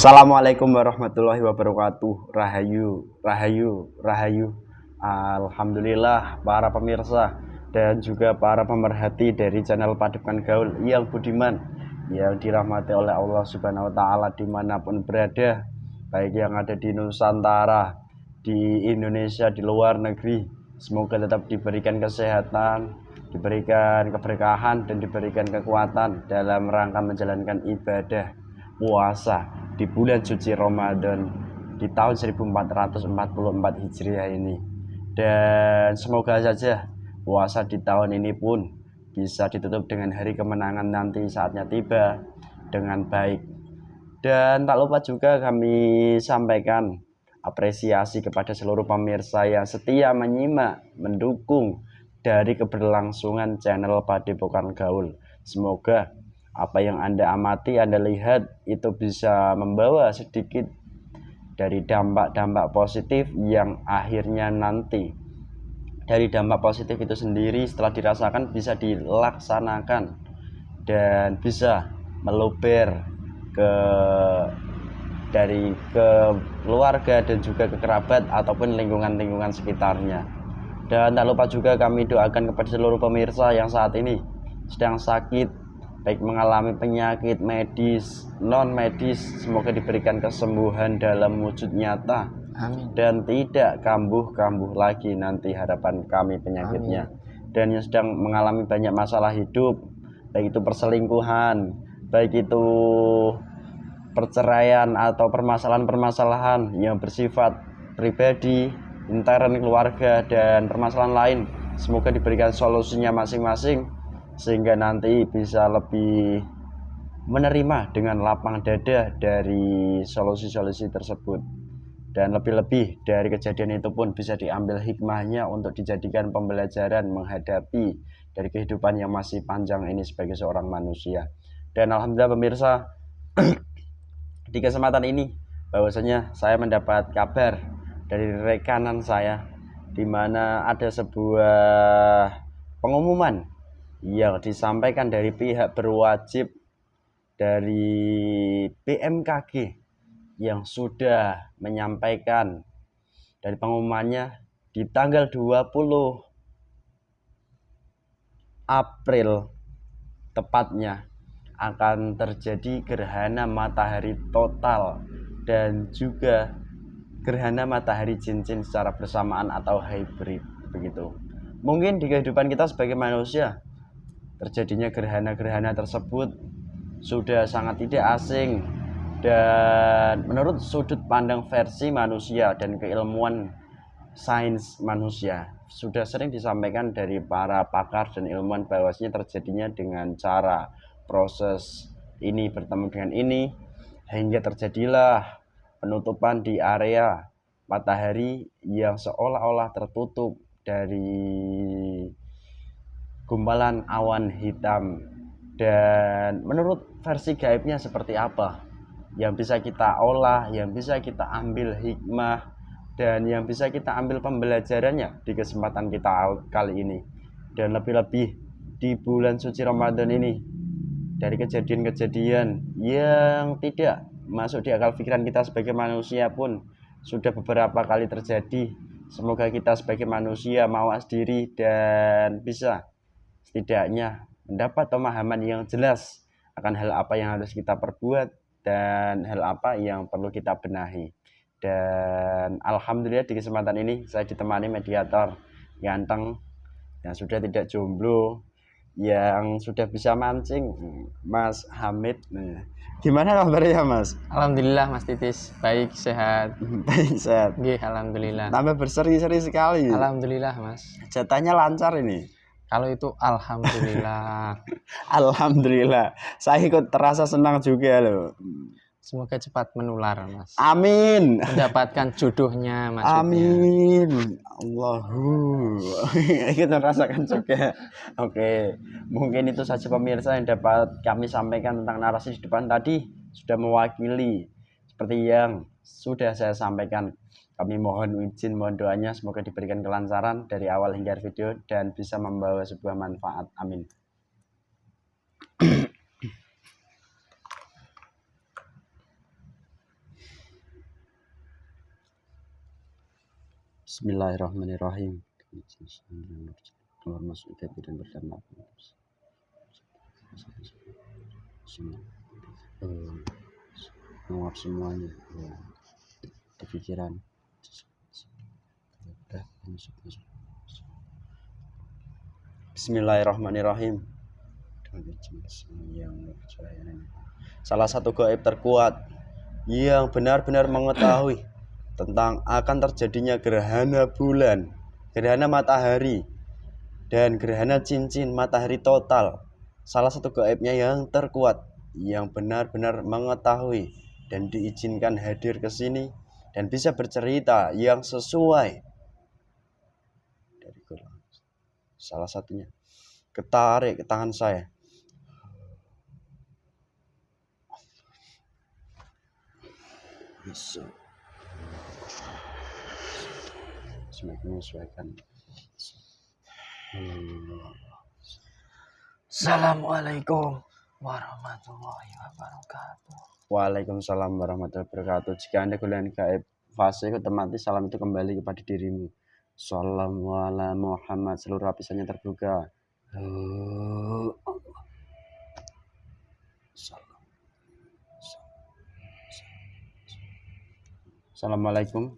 Assalamualaikum warahmatullahi wabarakatuh. Rahayu, rahayu, rahayu. Alhamdulillah para pemirsa dan juga para pemerhati dari channel Padepokan Gaul yang budiman, yang dirahmati oleh Allah Subhanahu wa Ta'ala dimanapun berada, baik yang ada di Nusantara, di Indonesia, di luar negeri. Semoga tetap diberikan kesehatan, diberikan keberkahan, dan diberikan kekuatan dalam rangka menjalankan ibadah puasa di bulan suci Ramadan di tahun 1444 Hijriah ini. Dan semoga saja puasa di tahun ini pun bisa ditutup dengan hari kemenangan nanti saatnya tiba dengan baik. Dan tak lupa juga kami sampaikan apresiasi kepada seluruh pemirsa yang setia menyimak, mendukung dari keberlangsungan channel Padepokan Gaul. Semoga apa yang Anda amati, Anda lihat itu bisa membawa sedikit dari dampak-dampak positif yang akhirnya nanti dari dampak positif itu sendiri setelah dirasakan bisa dilaksanakan dan bisa meluber ke keluarga dan juga ke kerabat ataupun lingkungan-lingkungan sekitarnya. Dan tak lupa juga kami doakan kepada seluruh pemirsa yang saat ini sedang sakit, baik mengalami penyakit medis, non medis, semoga diberikan kesembuhan dalam wujud nyata. Amin. Dan tidak kambuh-kambuh lagi nanti harapan kami penyakitnya. Amin. Dan yang sedang mengalami banyak masalah hidup, baik itu perselingkuhan, baik itu perceraian atau permasalahan-permasalahan yang bersifat pribadi, intern keluarga, dan permasalahan lain, semoga diberikan solusinya masing-masing sehingga nanti bisa lebih menerima dengan lapang dada dari solusi-solusi tersebut. Dan lebih-lebih dari kejadian itu pun bisa diambil hikmahnya untuk dijadikan pembelajaran menghadapi dari kehidupan yang masih panjang ini sebagai seorang manusia. Dan alhamdulillah pemirsa, di kesempatan ini bahwasanya saya mendapat kabar dari rekanan saya di mana ada sebuah pengumuman yang disampaikan dari pihak berwajib dari BMKG yang sudah menyampaikan dari pengumumannya di tanggal 20 April tepatnya akan terjadi gerhana matahari total dan juga gerhana matahari cincin secara bersamaan atau hybrid begitu. Mungkin di kehidupan kita sebagai manusia terjadinya gerhana-gerhana tersebut sudah sangat tidak asing, dan menurut sudut pandang versi manusia dan keilmuan sains manusia sudah sering disampaikan dari para pakar dan ilmuwan bahwasanya terjadinya dengan cara proses ini bertemu dengan ini hingga terjadilah penutupan di area matahari yang seolah-olah tertutup dari gumpalan awan hitam. Dan menurut versi gaibnya seperti apa yang bisa kita olah, yang bisa kita ambil hikmah, dan yang bisa kita ambil pembelajarannya di kesempatan kita kali ini. Dan lebih-lebih di bulan suci Ramadan ini, dari kejadian-kejadian yang tidak masuk di akal pikiran kita sebagai manusia pun sudah beberapa kali terjadi. Semoga kita sebagai manusia mawas diri dan bisa setidaknya mendapat pemahaman yang jelas akan hal apa yang harus kita perbuat dan hal apa yang perlu kita benahi. Dan alhamdulillah di kesempatan ini saya ditemani mediator ganteng yang sudah tidak jomblo, yang sudah bisa mancing, Mas Hamid. Gimana kabarnya Mas? Alhamdulillah Mas Titis, baik sehat. Baik sehat. Nggih, alhamdulillah. Tambah berseri-seri sekali. Alhamdulillah Mas. Jatahnya lancar ini. Kalau itu alhamdulillah. Alhamdulillah. Saya ikut terasa senang juga loh. Semoga cepat menular Mas. Amin. Mendapatkan jodohnya Mas. Amin. Allahu. Kita rasakan juga. Oke, mungkin itu saja pemirsa yang dapat kami sampaikan tentang narasi di depan tadi, sudah mewakili seperti yang sudah saya sampaikan. Kami mohon izin, mohon doanya semoga diberikan kelancaran dari awal hingga akhir video dan bisa membawa sebuah manfaat. Amin. Bismillahirrahmanirrahim. Keluar masuk dan berdamai. Menguap semuanya. Kepikiran. Bismillahirrahmanirrahim. Salah satu gaib terkuat yang benar-benar mengetahui tentang akan terjadinya gerhana bulan, gerhana matahari, dan gerhana cincin matahari total. Salah satu gaibnya yang terkuat yang benar-benar mengetahui dan diizinkan hadir ke sini dan bisa bercerita yang sesuai dari Quran. Salah satunya ketarik ke tangan saya. Bisa semakin menyesuaikan. Assalamualaikum warahmatullahi wabarakatuh. Waalaikumsalam warahmatullahi wabarakatuh. Jika Anda golongan gaib fase, otomatis salam itu kembali kepada dirimu. Sallallahu ala Muhammad, seluruh lapisannya terbuka. Assalamualaikum.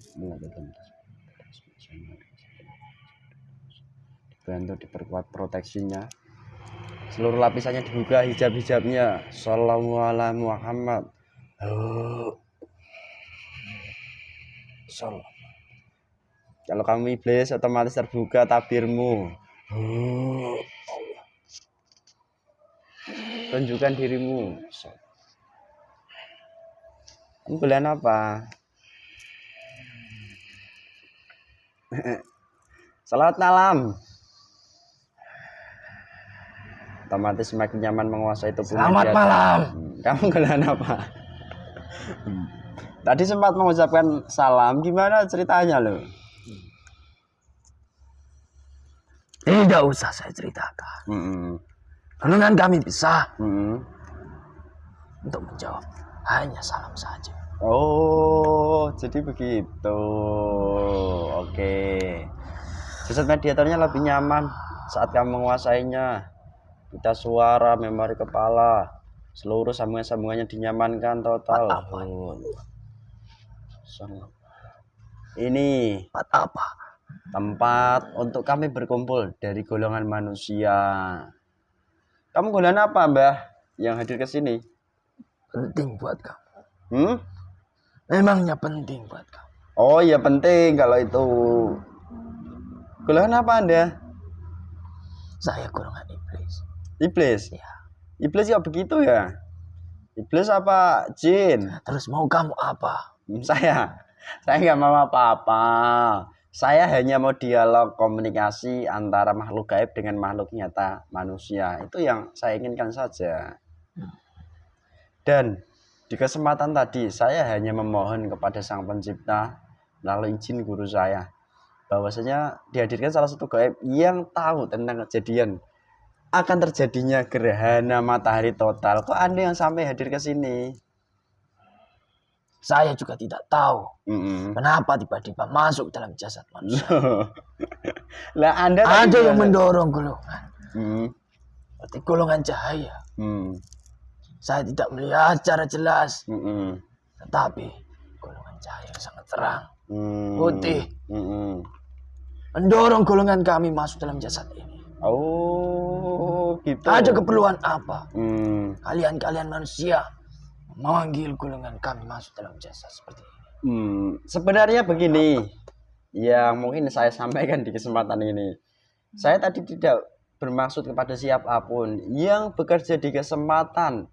Dibantu diperkuat proteksinya. Seluruh lapisannya dibuka, hijab-hijabnya. Sallallahu ala Muhammad. Kalau kamu iblis, otomatis terbuka tabirmu. Tunjukkan dirimu. Kamu bulan apa? Selamat malam. Otomatis semakin nyaman menguasai tubuh. Selamat malam. Kamu bulan apa? Tadi sempat mengucapkan salam. Gimana ceritanya lo? Tidak usah saya ceritakan. Golongan kami bisa untuk menjawab hanya salam saja. Oh, jadi begitu. Oke. Sistem mediatornya lebih nyaman saat kamu menguasainya. Kita suara, memori kepala, seluruh sambungan-sambungannya dinyamankan total. Ini apa? Tempat untuk kami berkumpul dari golongan manusia. Kamu golongan apa, Mbah, yang hadir ke sini? Penting buat kamu. Memangnya penting buat kamu. Oh iya penting kalau itu. Golongan apa Anda? Saya golongan iblis. Iblis? Ya. Iblis ya begitu ya? Iblis apa jin? Terus mau kamu apa? Saya nggak mau apa-apa. Saya hanya mau dialog komunikasi antara makhluk gaib dengan makhluk nyata manusia. Itu yang saya inginkan saja. Dan di kesempatan tadi saya hanya memohon kepada Sang Pencipta melalui izin guru saya bahwasanya dihadirkan salah satu gaib yang tahu tentang kejadian akan terjadinya gerhana matahari total. Kok Anda yang sampai hadir ke sini? Saya juga tidak tahu kenapa tiba-tiba masuk dalam jasad manusia. Lah Anda ada yang mendorong golongan. Seperti golongan cahaya. Saya tidak melihat secara jelas. Tetapi golongan cahaya yang sangat terang, putih, mendorong golongan kami masuk dalam jasad ini. Oh, gitu. Ada keperluan apa? Kalian manusia memanggil golongan kami masuk dalam jasad seperti ini. Sebenarnya begini, yang mungkin saya sampaikan di kesempatan ini. Saya tadi tidak bermaksud kepada siapapun yang bekerja di kesempatan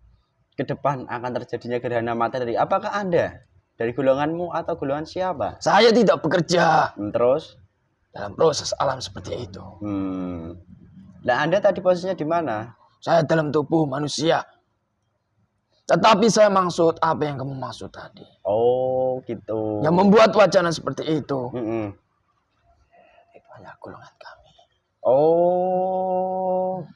ke depan akan terjadinya gerhana matahari. Apakah Anda dari golonganmu atau golongan siapa? Saya tidak bekerja terus dalam proses alam seperti itu. Nah, Anda tadi posisinya di mana? Saya dalam tubuh manusia. Tetapi saya maksud apa yang kamu maksud tadi. Oh, gitu. Yang membuat wacana seperti itu. Itu hanya golongan kami. Oh,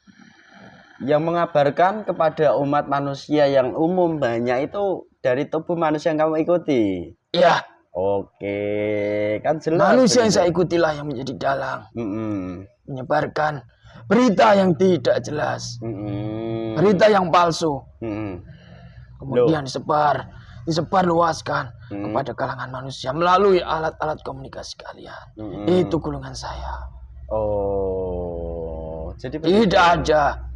yang mengabarkan kepada umat manusia yang umum banyak itu dari tubuh manusia yang kamu ikuti. Iya. Oke, kan jelas. Manusia yang saya ikutilah yang menjadi dalang. Menyebarkan berita yang tidak jelas. Berita yang palsu. Kemudian disebar luaskan kepada kalangan manusia melalui alat-alat komunikasi kalian. Itu golongan saya. Oh, jadi tidak ada.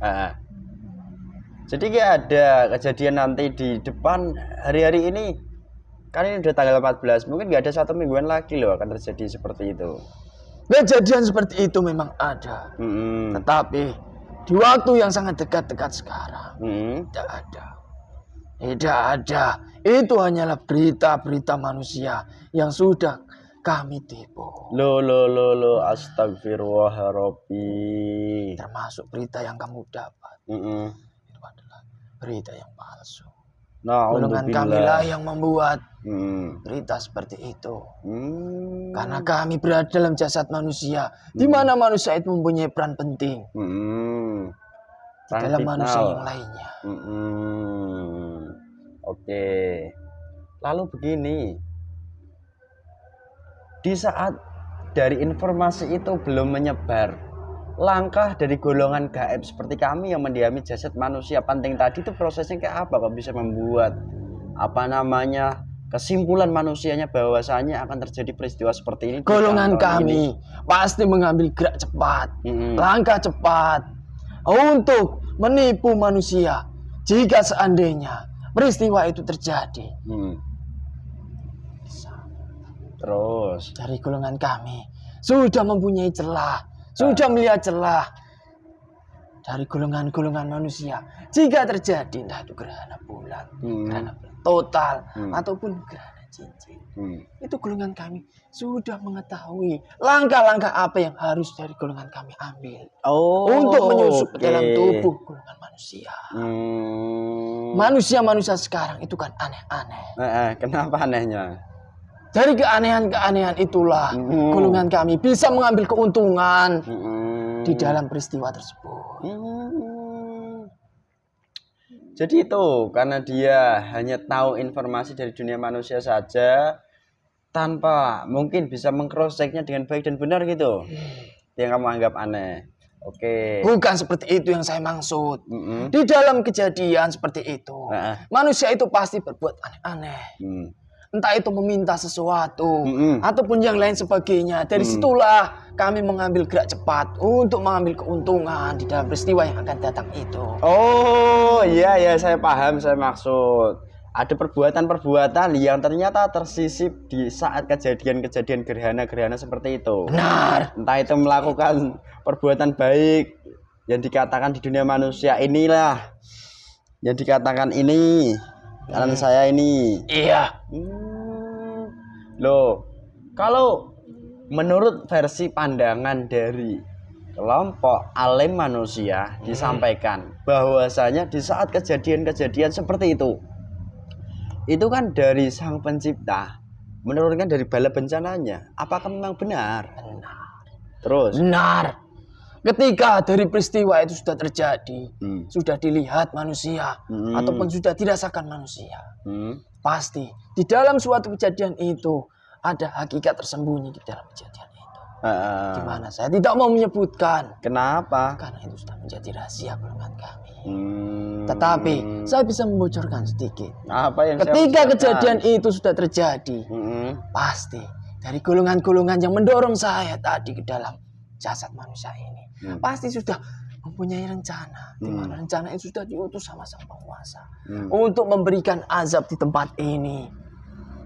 Jadi nggak ada kejadian nanti di depan hari-hari ini. Kan ini udah tanggal 14, mungkin nggak ada 1 mingguan lagi loh akan terjadi seperti itu. Kejadian seperti itu memang ada, tetapi di waktu yang sangat dekat-dekat sekarang tidak ada. Itu hanyalah berita-berita manusia yang sudah kami tipu. Lo, astagfirullahaladzim. Termasuk berita yang kamu dapat. Itu adalah berita yang palsu. Nah, golongan kamilah yang membuat berita seperti itu. Karena kami berada dalam jasad manusia, di mana manusia itu mempunyai peran penting di dalam manusia yang lainnya. Oke. Lalu begini, di saat dari informasi itu belum menyebar, langkah dari golongan gaib seperti kami yang mendiami jasad manusia penting tadi itu prosesnya kayak apa? Kok bisa membuat kesimpulan manusianya bahwasanya akan terjadi peristiwa seperti ini? Golongan kami pasti mengambil gerak cepat, langkah cepat untuk menipu manusia jika seandainya peristiwa itu terjadi. Terus dari golongan kami sudah mempunyai celah, sudah melihat celah dari golongan-golongan manusia. Jika terjadi entah itu gerhana bulan, gerhana total, ataupun gerhana cincin, itu golongan kami sudah mengetahui langkah-langkah apa yang harus dari golongan kami ambil untuk menyusup ke dalam tubuh golongan manusia. Manusia-manusia sekarang itu kan aneh-aneh. Kenapa anehnya? Dari keanehan-keanehan itulah golongan kami bisa mengambil keuntungan di dalam peristiwa tersebut. Jadi itu karena dia hanya tahu informasi dari dunia manusia saja tanpa mungkin bisa meng-cross-checknya dengan baik dan benar gitu. Yang kamu anggap aneh. Oke. Bukan seperti itu yang saya maksud. Di dalam kejadian seperti itu, manusia itu pasti berbuat aneh-aneh. Entah itu meminta sesuatu ataupun yang lain sebagainya. Dari situlah kami mengambil gerak cepat untuk mengambil keuntungan di dalam peristiwa yang akan datang itu. Oh iya saya paham, saya maksud ada perbuatan-perbuatan yang ternyata tersisip di saat kejadian-kejadian gerhana-gerhana seperti itu. Benar. Entah itu melakukan perbuatan baik yang dikatakan di dunia manusia inilah yang dikatakan ini. Karena saya ini. Iya. Loh, kalau menurut versi pandangan dari kelompok alim manusia disampaikan bahwasanya di saat kejadian-kejadian seperti itu kan dari Sang Pencipta menurunkan dari bala bencananya. Apakah memang benar? Benar. Terus? Benar. Ketika dari peristiwa itu sudah terjadi, sudah dilihat manusia, ataupun sudah dirasakan manusia, pasti di dalam suatu kejadian itu ada hakikat tersembunyi di dalam kejadian itu. Gimana? Saya tidak mau menyebutkan. Kenapa? Karena itu sudah menjadi rahasia golongan kami. Tetapi saya bisa membocorkan sedikit. Apa yang ketika kejadian itu sudah terjadi, pasti dari golongan-golongan yang mendorong saya tadi ke dalam jasad manusia ini pasti sudah mempunyai rencana, di mana rencana itu sudah diutus sama sang penguasa untuk memberikan azab di tempat ini,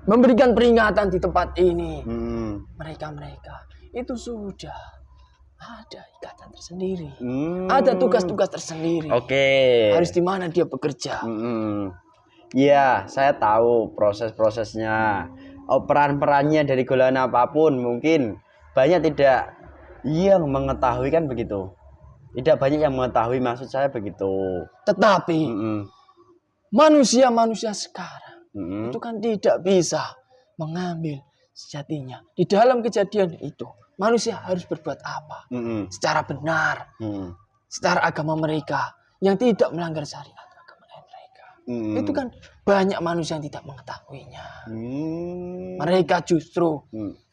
memberikan peringatan di tempat ini. Mereka itu sudah ada ikatan tersendiri, ada tugas-tugas tersendiri. Harus di mana dia bekerja. Iya, saya tahu proses-prosesnya, peran-perannya dari golongan apapun. Mungkin banyak tidak yang mengetahui kan begitu. Tidak banyak yang mengetahui, maksud saya begitu. Tetapi manusia-manusia sekarang itu kan tidak bisa mengambil sejatinya. Di dalam kejadian itu manusia harus berbuat apa secara benar, secara agama mereka yang tidak melanggar syariat agama mereka. Itu kan banyak manusia yang tidak mengetahuinya. Mereka justru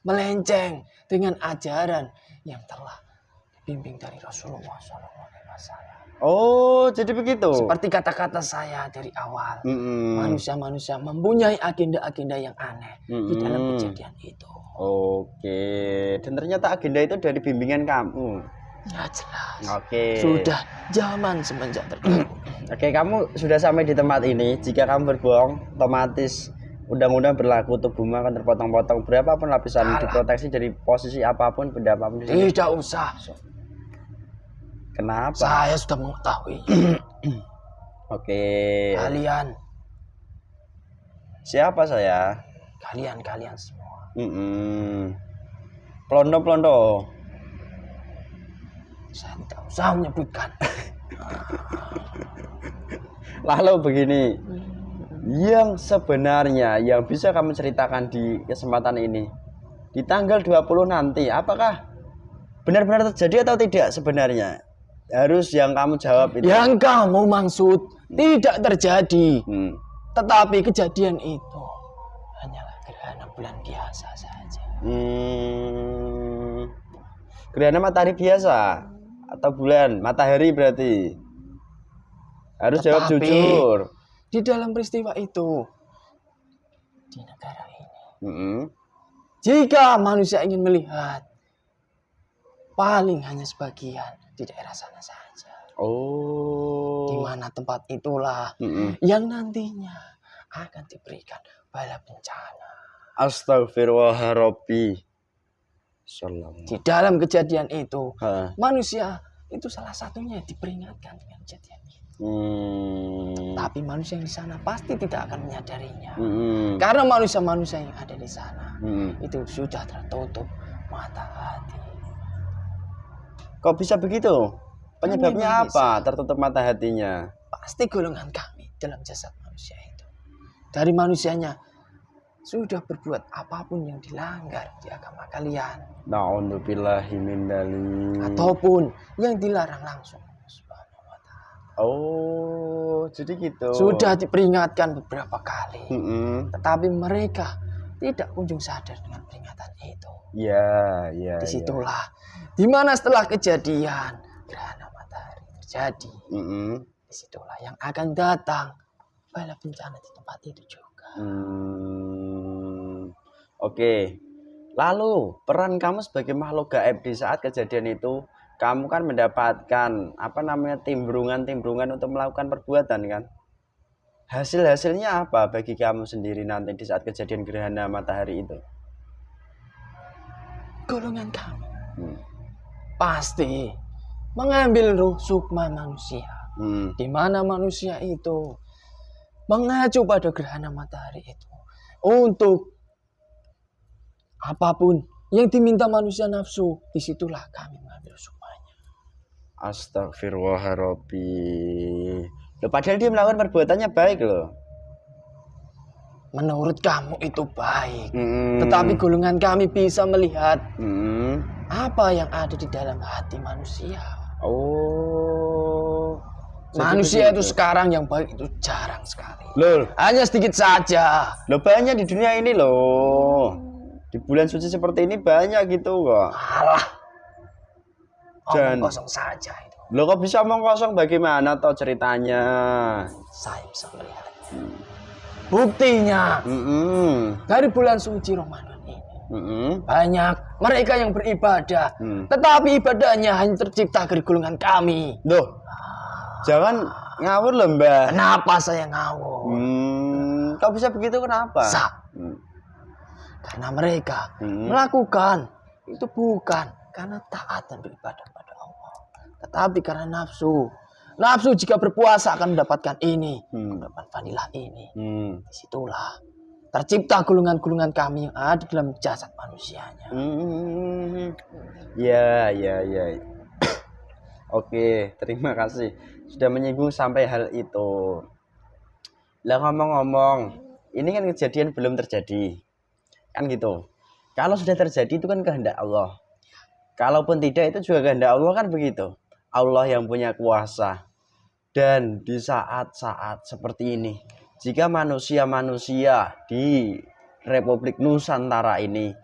melenceng dengan ajaran yang telah dibimbing dari Rasulullah SAW. Oh, jadi begitu. Seperti kata-kata saya dari awal, manusia-manusia mempunyai agenda-agenda yang aneh di dalam kejadian itu. Oke, dan ternyata agenda itu dari bimbingan kamu. Ya jelas. Oke. Sudah zaman semenjak terdahulu. Oke, kamu sudah sampai di tempat ini. Jika kamu berbohong, otomatis undang-undang berlaku, tubuhmu akan terpotong-potong. Berapapun lapisan diproteksi dari posisi apapun, benda apapun. Tidak usah. Kenapa? Saya sudah mengetahui. Oke. Kalian. Siapa saya? Kalian semua. Plondo. Saya tidak usah menyebutkan. Lalu begini, yang sebenarnya yang bisa kamu ceritakan di kesempatan ini, di tanggal 20 nanti, apakah benar-benar terjadi atau tidak sebenarnya? Harus yang kamu jawab itu. Yang kamu maksud tidak terjadi. Tetapi kejadian itu hanyalah gerhana bulan biasa saja. Gerhana matahari biasa atau bulan matahari berarti. Harus jawab jujur. Di dalam peristiwa itu di negara ini, jika manusia ingin melihat, paling hanya sebagian di daerah sana saja. Oh. Di mana tempat itulah yang nantinya akan diberikan bala bencana. Astagfirullahaladzim. Di dalam kejadian itu, manusia itu salah satunya diperingatkan dengan kejadian itu. Tapi manusia yang di sana pasti tidak akan menyadarinya. Karena manusia-manusia yang ada di sana itu sudah tertutup mata hati. Kok bisa begitu? Penyebabnya apa? Tertutup mata hatinya. Pasti golongan kami dalam jasad manusia itu. Dari manusianya sudah berbuat apapun yang dilanggar di agama kalian. Na'udzubillahi min dzalik. Ataupun yang dilarang langsung. Oh, jadi gitu. Sudah diperingatkan beberapa kali. Tetapi mereka tidak kunjung sadar dengan peringatan itu. Ya. Disitulah. Dimana setelah kejadian gerhana matahari terjadi. Disitulah yang akan datang bala bencana di tempat itu juga. Oke. Lalu peran kamu sebagai makhluk gaib di saat kejadian itu, kamu kan mendapatkan timbrungan untuk melakukan perbuatan kan? Hasilnya apa bagi kamu sendiri nanti di saat kejadian gerhana matahari itu? Golongan kami pasti mengambil ruh sukma manusia, di mana manusia itu mengacu pada gerhana matahari itu untuk apapun yang diminta manusia nafsu. Disitulah kami mengambil sukmanya. Astagfirullahaladzim. Loh, padahal dia melakukan perbuatannya baik loh. Menurut kamu itu baik, tetapi golongan kami bisa melihat apa yang ada di dalam hati manusia. Oh, manusia itu sekarang yang baik itu jarang sekali. Loh, hanya sedikit saja. Loh, banyak di dunia ini loh. Di bulan suci seperti ini banyak gitu kok. Alah, omong kosong saja itu. Loh, kok bisa omong kosong? Bagaimana toh ceritanya? Saya bisa melihat. Buktinya dari bulan suci Ramadan ini banyak mereka yang beribadah, tetapi ibadahnya hanya tercipta dari golongan kami. Duh, jangan ngawur loh Mbak. Kenapa saya ngawur? Kok bisa begitu, kenapa? Karena mereka melakukan itu bukan karena taat dan beribadah pada Allah, tetapi karena nafsu. Nafsu jika berpuasa akan mendapatkan ini, mendapatkan fadilah ini. Disitulah tercipta golongan-golongan kami yang ada dalam jasad manusianya. Ya. Oke, terima kasih sudah menyinggung sampai hal itu. Lah ngomong-ngomong, ini kan kejadian belum terjadi, kan gitu. Kalau sudah terjadi itu kan kehendak Allah. Kalaupun tidak itu juga kehendak Allah, kan begitu. Allah yang punya kuasa. Dan di saat-saat seperti ini, jika manusia-manusia di Republik Nusantara ini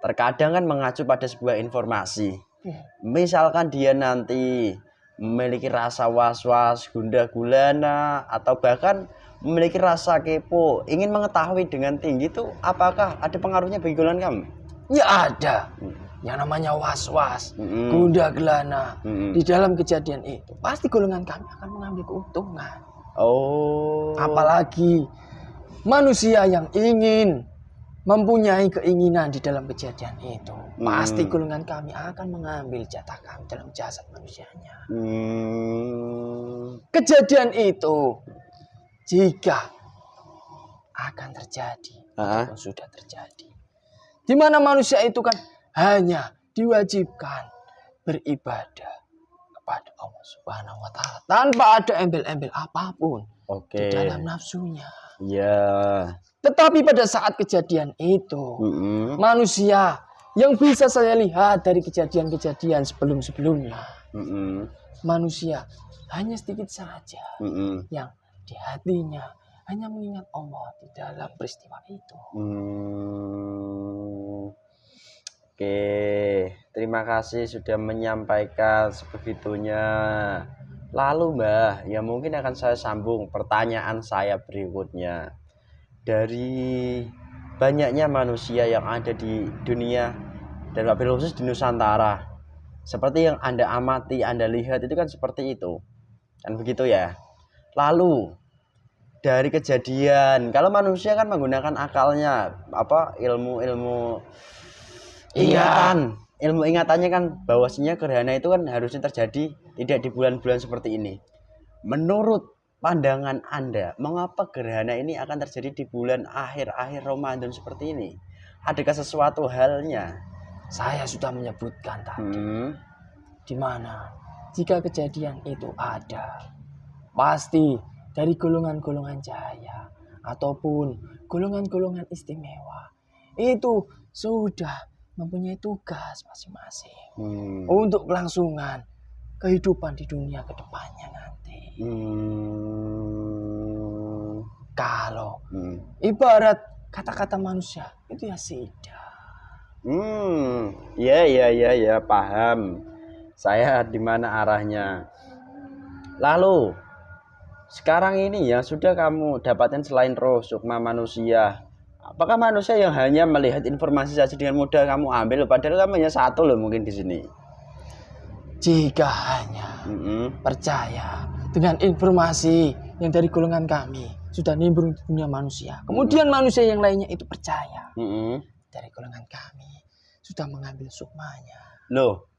terkadang kan mengacu pada sebuah informasi. Misalkan dia nanti memiliki rasa was-was, gundah gulana, atau bahkan memiliki rasa kepo, ingin mengetahui dengan tinggi itu, apakah ada pengaruhnya bagi golongan kamu? Ya ada. Yang namanya was-was, gundah gelana. Di dalam kejadian itu pasti golongan kami akan mengambil keuntungan. Oh. Apalagi manusia yang ingin mempunyai keinginan di dalam kejadian itu, pasti golongan kami akan mengambil jatah kami dalam jasad manusianya. Kejadian itu jika akan terjadi ataupun sudah terjadi, di mana manusia itu kan hanya diwajibkan beribadah kepada Allah Subhanahu wa Ta'ala tanpa ada embel-embel apapun di dalam nafsunya. Ya. Tetapi pada saat kejadian itu, manusia yang bisa saya lihat dari kejadian-kejadian sebelum-sebelumnya, manusia hanya sedikit saja yang di hatinya hanya mengingat Allah di dalam peristiwa itu. Oke, terima kasih sudah menyampaikan sebegitunya. Lalu Mbah, ya mungkin akan saya sambung pertanyaan saya berikutnya. Dari banyaknya manusia yang ada di dunia dan wabil khusus di Nusantara, seperti yang Anda amati, Anda lihat itu kan seperti itu, kan begitu ya. Lalu dari kejadian, kalau manusia kan menggunakan akalnya, ilmu ingatan, ilmu ingatannya kan bahwasanya gerhana itu kan harusnya terjadi tidak di bulan-bulan seperti ini. Menurut pandangan Anda, mengapa gerhana ini akan terjadi di bulan akhir-akhir Ramadan seperti ini? Adakah sesuatu halnya? Saya sudah menyebutkan tadi, di mana jika kejadian itu ada, pasti dari golongan-golongan cahaya ataupun golongan-golongan istimewa itu sudah mempunyai tugas masing-masing untuk kelangsungan kehidupan di dunia ke depannya nanti. Kalau ibarat kata-kata manusia itu ya sudah. Ya, paham. Saya di mana arahnya. Lalu sekarang ini yang sudah kamu dapatkan selain roh sukma manusia, apakah manusia yang hanya melihat informasi saja dengan mudah kamu ambil, padahal kamu hanya satu loh mungkin di sini. Jika hanya percaya dengan informasi yang dari golongan kami sudah nimbrung di dunia manusia, kemudian manusia yang lainnya itu percaya, dari golongan kami sudah mengambil sukmanya. Loh,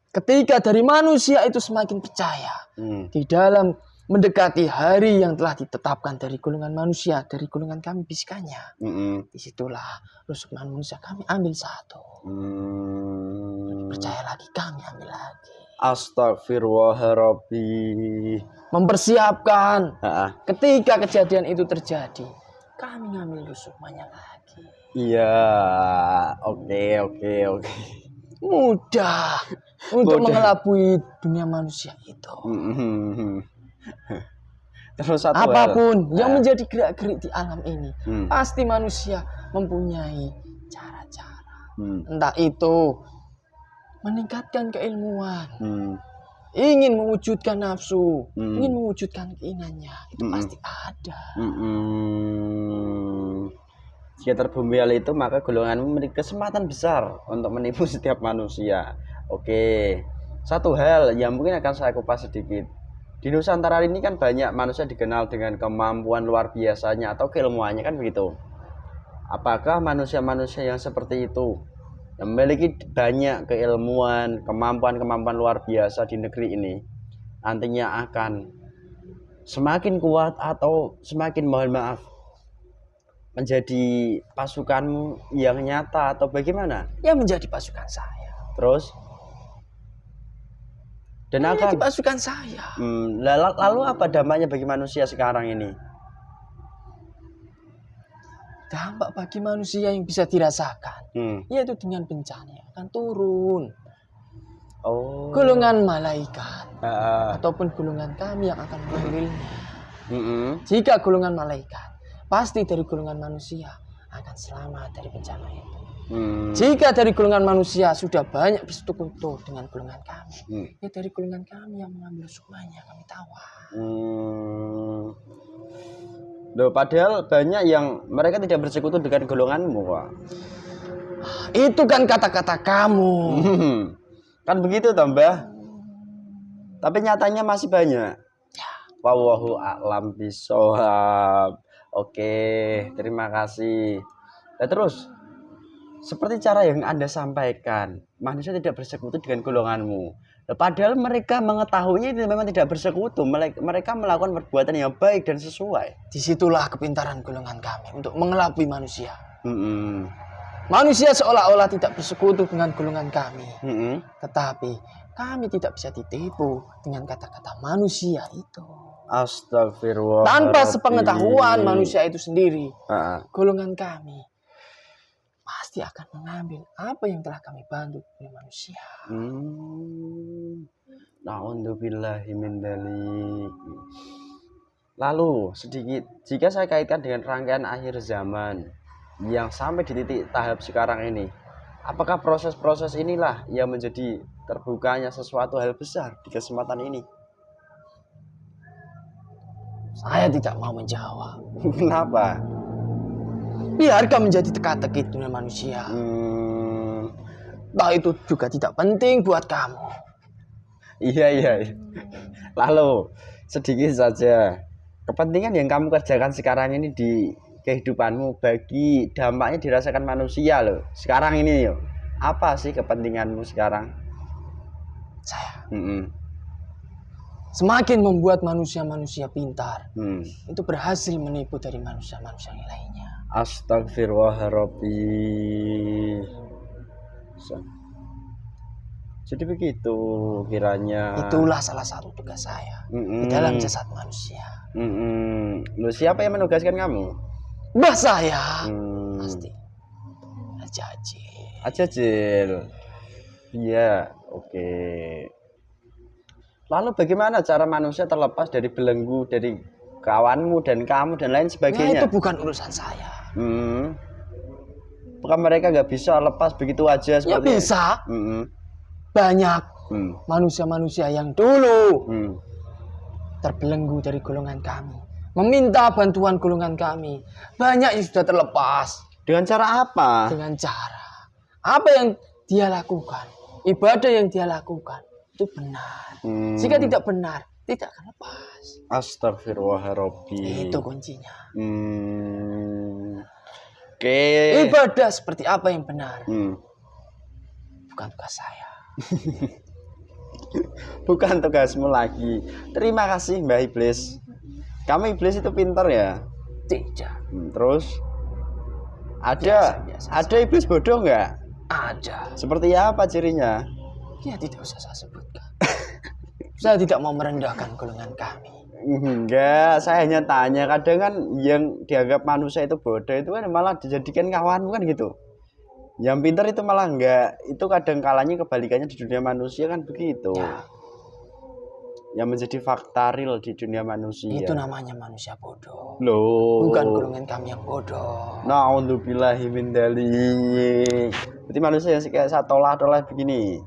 ketika dari manusia itu semakin percaya di dalam mendekati hari yang telah ditetapkan dari golongan manusia, dari golongan kami bisikannya, disitulah sukma manusia kami ambil satu. Percaya lagi kami ambil lagi. Astagfirullahaladzim. Mempersiapkan ketika kejadian itu terjadi, kami ngambil sukmanya lagi. Iya, oke. Mudah untuk mengelabui dunia manusia itu. Terus satu apapun yang menjadi gerak-gerik di alam ini, pasti manusia mempunyai cara-cara. Entah itu meningkatkan keilmuan, ingin mewujudkan nafsu, ingin mewujudkan keinginannya, itu pasti ada. Jika terbumi hal itu, maka golonganmu memiliki kesempatan besar untuk menipu setiap manusia. Oke, satu hal yang mungkin akan saya kupas sedikit. Di Nusantara ini kan banyak manusia dikenal dengan kemampuan luar biasanya atau keilmuannya, kan begitu. Apakah manusia-manusia yang seperti itu, yang memiliki banyak keilmuan, kemampuan-kemampuan luar biasa di negeri ini, nantinya akan semakin kuat atau semakin, mohon maaf, menjadi pasukanmu yang nyata atau bagaimana? Ya menjadi pasukan saya. Terus? Dan menjadi pasukan saya. Lalu apa dampaknya bagi manusia sekarang ini? Dampak bagi manusia yang bisa dirasakan, yaitu dengan bencana yang akan turun. Oh. Golongan malaikat ataupun golongan kami yang akan mengambilnya. Jika golongan malaikat, pasti dari golongan manusia akan selamat dari bencana itu. Jika dari golongan manusia sudah banyak bersekutu dengan golongan kami, ya dari golongan kami yang mengambil semuanya kami tawar. Loh, padahal banyak yang mereka tidak bersekutu dengan golonganmu, Pak. Itu kan kata-kata kamu. Kan begitu toh, Mbah. Tapi nyatanya masih banyak. Wallahu a'lam bishawab. Oke, terima kasih. Nah, terus seperti cara yang Anda sampaikan, manusia tidak bersekutu dengan golonganmu. Nah, padahal mereka mengetahuinya itu memang tidak bersekutu. Mereka melakukan perbuatan yang baik dan sesuai. Disitulah kepintaran golongan kami untuk mengelabui manusia. Manusia seolah-olah tidak bersekutu dengan golongan kami. Tetapi kami tidak bisa ditipu dengan kata-kata manusia itu. Astagfirullah. Tanpa sepengetahuan manusia itu sendiri, golongan kami pasti akan mengambil apa yang telah kami bantu dari manusia. Na'udzubillahi min dzalik. Lalu sedikit, jika saya kaitkan dengan rangkaian akhir zaman yang sampai di titik tahap sekarang ini, apakah proses-proses inilah yang menjadi terbukanya sesuatu hal besar di kesempatan ini? Saya tidak mau menjawab. Kenapa? Biarkan menjadi teka-teki dunia manusia. Nah, itu juga tidak penting buat kamu. Iya. Lalu sedikit saja, kepentingan yang kamu kerjakan sekarang ini di kehidupanmu bagi dampaknya dirasakan manusia loh. Sekarang ini yo, apa sih kepentinganmu sekarang? Saya semakin membuat manusia-manusia pintar itu berhasil menipu dari manusia-manusia yang lainnya. Astagfirullahaladzim. Jadi begitu kiranya. Itulah salah satu tugas saya di dalam jasad manusia. Loh, siapa yang menugaskan kamu? Mbah saya. Pasti Ajajil. Iya, oke. Lalu bagaimana cara manusia terlepas dari belenggu dari kawanmu dan kamu dan lain sebagainya? Nah, itu bukan urusan saya. Bukan mereka nggak bisa lepas begitu aja seperti ya bisa. Banyak manusia-manusia yang dulu terbelenggu dari golongan kami, meminta bantuan golongan kami. Banyak yang sudah terlepas. Dengan cara apa? Dengan cara apa yang dia lakukan, ibadah yang dia lakukan itu benar. Jika tidak benar, tidak akan lepas. Astagfirullahaladzim. Itu kuncinya. Oke. Ibadah seperti apa yang benar? Bukan tugas saya. Bukan tugasmu lagi. Terima kasih Mbak Iblis. Kamu iblis itu pintar ya? Tidak. Terus ada iblis bodoh nggak? Ada. Seperti apa cirinya? Ya tidak usah saya sebutkan. Saya tidak mau merendahkan golongan kami. Enggak, saya hanya tanya. Kadang kan yang dianggap manusia itu bodoh itu kan malah dijadikan kawanmu kan gitu. Yang pintar itu malah enggak. Itu kadang kalanya kebalikannya di dunia manusia kan begitu. Ya. Yang menjadi fakta real di dunia manusia. Itu namanya manusia bodoh. Loh. Bukan golongan kami yang bodoh. Na'udzubillahi min dzalik. Berarti manusia yang kayak satolah-tolah begini.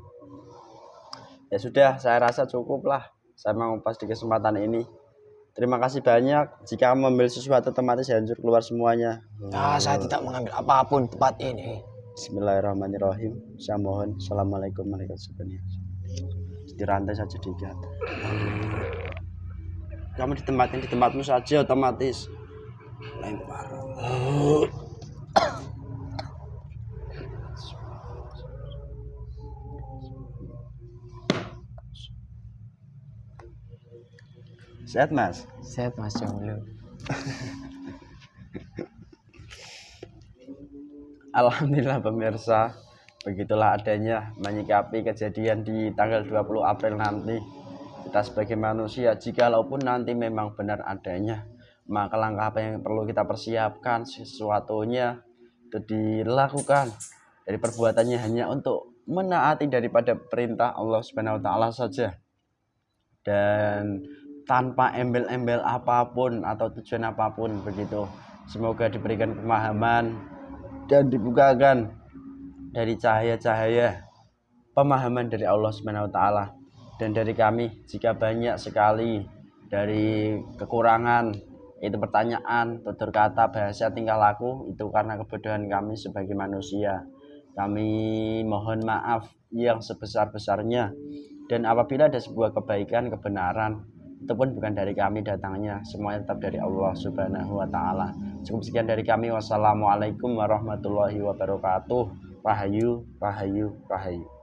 Ya sudah, saya rasa cukup lah. Saya mau pas di kesempatan ini. Terima kasih banyak. Jika mengambil sesuatu otomatis hancur keluar semuanya. Saya tidak mengambil apapun tempat ini. Bismillahirrahmanirrahim. Saya mohon. Assalamualaikum warahmatullahi wabarakatuh. Di rantai saja diikat. Kamu ditempatin di tempatmu saja otomatis. Lempar. Sehat Mas? Sehat Mas Jomblo. Alhamdulillah pemirsa, begitulah adanya menyikapi kejadian di tanggal 20 April nanti. Kita sebagai manusia, jikalaupun nanti memang benar adanya, maka langkah apa yang perlu kita persiapkan, sesuatunya itu dilakukan. Dari perbuatannya hanya untuk menaati daripada perintah Allah Subhanahu wa taala saja, dan tanpa embel-embel apapun atau tujuan apapun begitu. Semoga diberikan pemahaman dan dibukakan dari cahaya-cahaya pemahaman dari Allah Subhanahu wa taala. Dan dari kami, jika banyak sekali dari kekurangan, itu pertanyaan, tutur kata, bahasa, tingkah laku, itu karena kebodohan kami sebagai manusia. Kami mohon maaf yang sebesar-besarnya. Dan apabila ada sebuah kebaikan, kebenaran, itu pun bukan dari kami datangnya, semuanya tetap dari Allah Subhanahu wa taala. Cukup sekian dari kami. Wassalamualaikum warahmatullahi wabarakatuh. Rahayu, rahayu, rahayu.